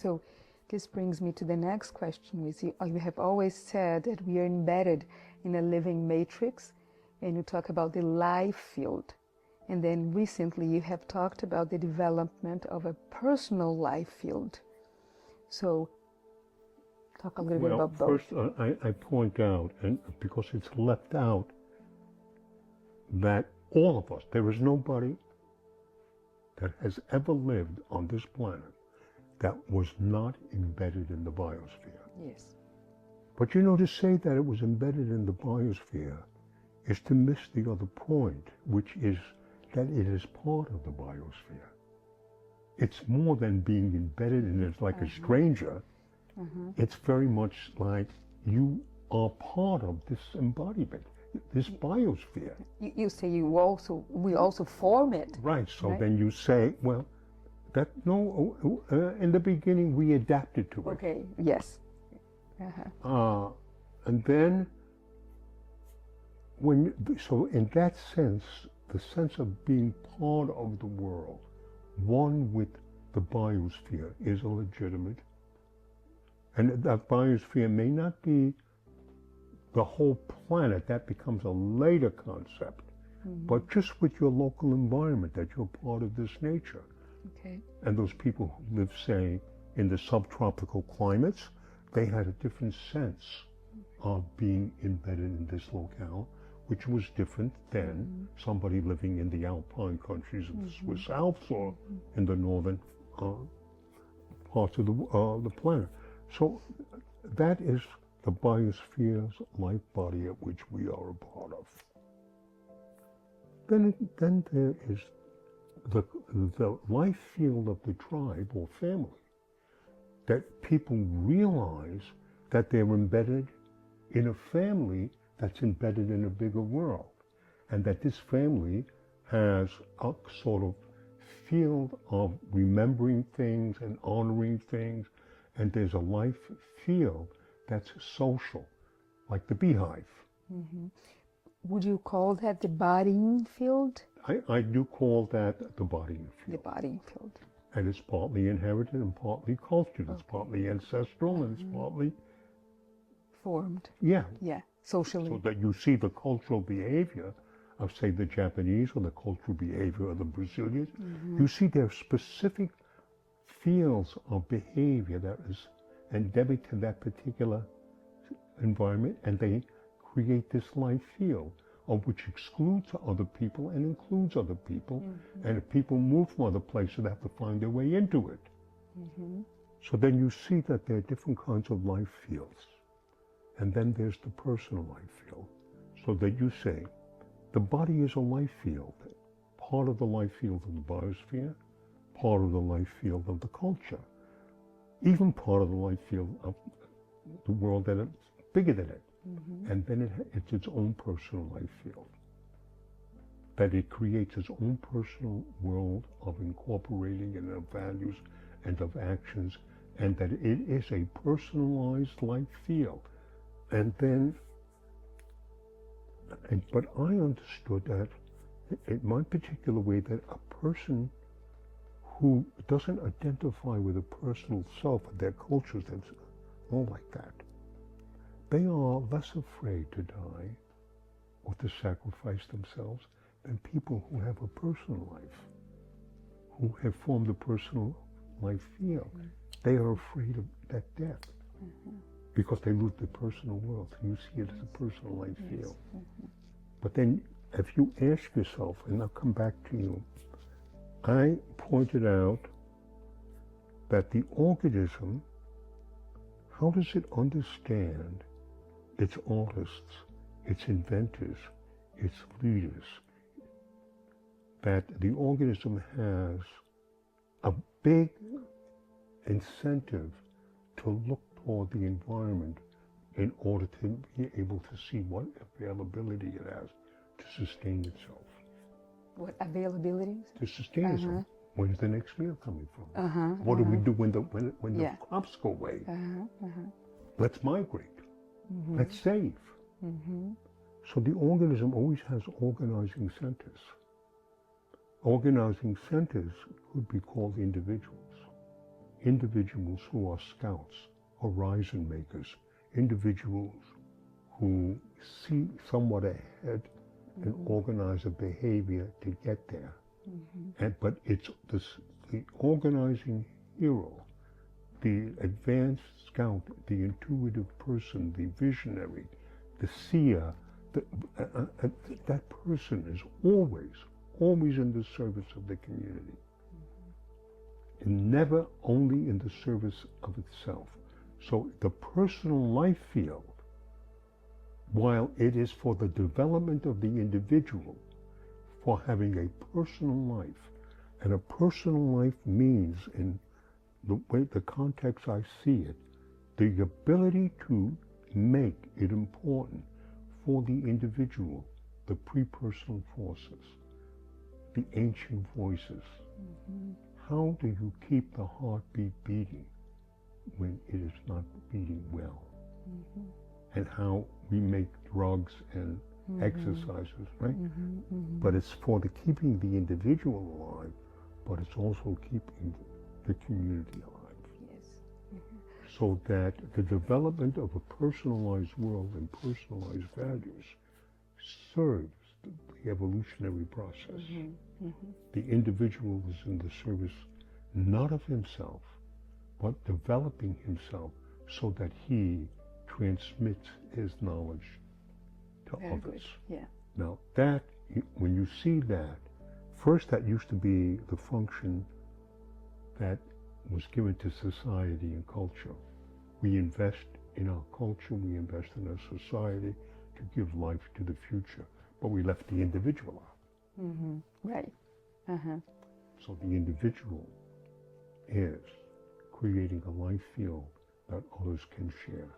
So this brings me to the next question. You have always said that we are embedded in a living matrix, and you talk about the life field. And then recently you have talked about the development of a personal life field. So talk a little bit about both. First, I point out, and because it's left out, that all of us, there is nobody that has ever lived on this planet that was not embedded in the biosphere. Yes. But you know, to say that it was embedded in the biosphere is to miss the other point, which is that it is part of the biosphere. It's more than being embedded in it like a stranger. It's very much like you are part of this embodiment, this biosphere. You say we also form it. Right, so right? then you say, well, in the beginning we adapted to it. Okay, yes. And then, so in that sense, the sense of being part of the world, one with the biosphere, is a legitimate. And that biosphere may not be the whole planet, that becomes a later concept, but just with your local environment, that you're part of this nature. Okay. And those people who live, say, in the subtropical climates, they had a different sense of being embedded in this locale, which was different than somebody living in the alpine countries of the Swiss Alps or in the northern parts of the planet. So that is the biosphere's life body at which we are a part of. Then there is the life field of the tribe or family, that people realize that they're embedded in a family that's embedded in a bigger world, and that this family has a sort of field of remembering things and honoring things, and there's a life field that's social, like the beehive. Would you call that the bodying field? I do call that the bodying field. The bodying field. And it's partly inherited and partly cultured. It's partly ancestral and it's partly formed. Yeah. Yeah, socially. So that you see the cultural behavior of, say, the Japanese, or the cultural behavior of the Brazilians. You see their specific fields of behavior that is endemic to that particular environment, and they create this life field of which excludes other people and includes other people. And if people move from other places, they have to find their way into it. So then you see that there are different kinds of life fields. And then there's the personal life field. So that you say, the body is a life field, part of the life field of the biosphere, part of the life field of the culture, even part of the life field of the world that is bigger than it. And then it's its own personal life field. That it creates its own personal world of incorporating and of values and of actions, and that it is a personalized life field. And then, but I understood that in my particular way, that a person who doesn't identify with a personal self, their cultures, that's all like that, they are less afraid to die or to sacrifice themselves than people who have a personal life, who have formed a personal life field. They are afraid of that death because they lose their personal world. And you see it as a personal life field. But then if you ask yourself, and I'll come back to you, I pointed out that the organism, how does it understand its artists, its inventors, its leaders? That the organism has a big incentive to look toward the environment in order to be able to see what availability it has to sustain itself. What availabilities? To sustain itself. Where's the next meal coming from? What do we do when the crops go away? Let's migrate. Let's save. So the organism always has organizing centers. Organizing centers could be called individuals. individuals who are scouts, horizon makers, individuals who see somewhat ahead and organize a behavior to get there. But it's the organizing hero, the advanced scout, the intuitive person, the visionary, the seer, that person is always in the service of the community. And never only in the service of itself. So the personal life field, while it is for the development of the individual, for having a personal life, and a personal life means, in the way, the context I see it, the ability to make it important for the individual, the pre-personal forces, the ancient voices. How do you keep the heartbeat beating when it is not beating well? And how we make drugs and exercises, right? But it's for the keeping the individual alive, but it's also keeping the community alive. Yes. So that the development of a personalized world and personalized values serves the evolutionary process. The individual is in the service not of himself, but developing himself so that he transmits his knowledge to Very others. Good. Yeah. Now that, when you see that, first that used to be the function that was given to society and culture. We invest in our culture, we invest in our society to give life to the future, but we left the individual out. Right. So the individual is creating a life field that others can share.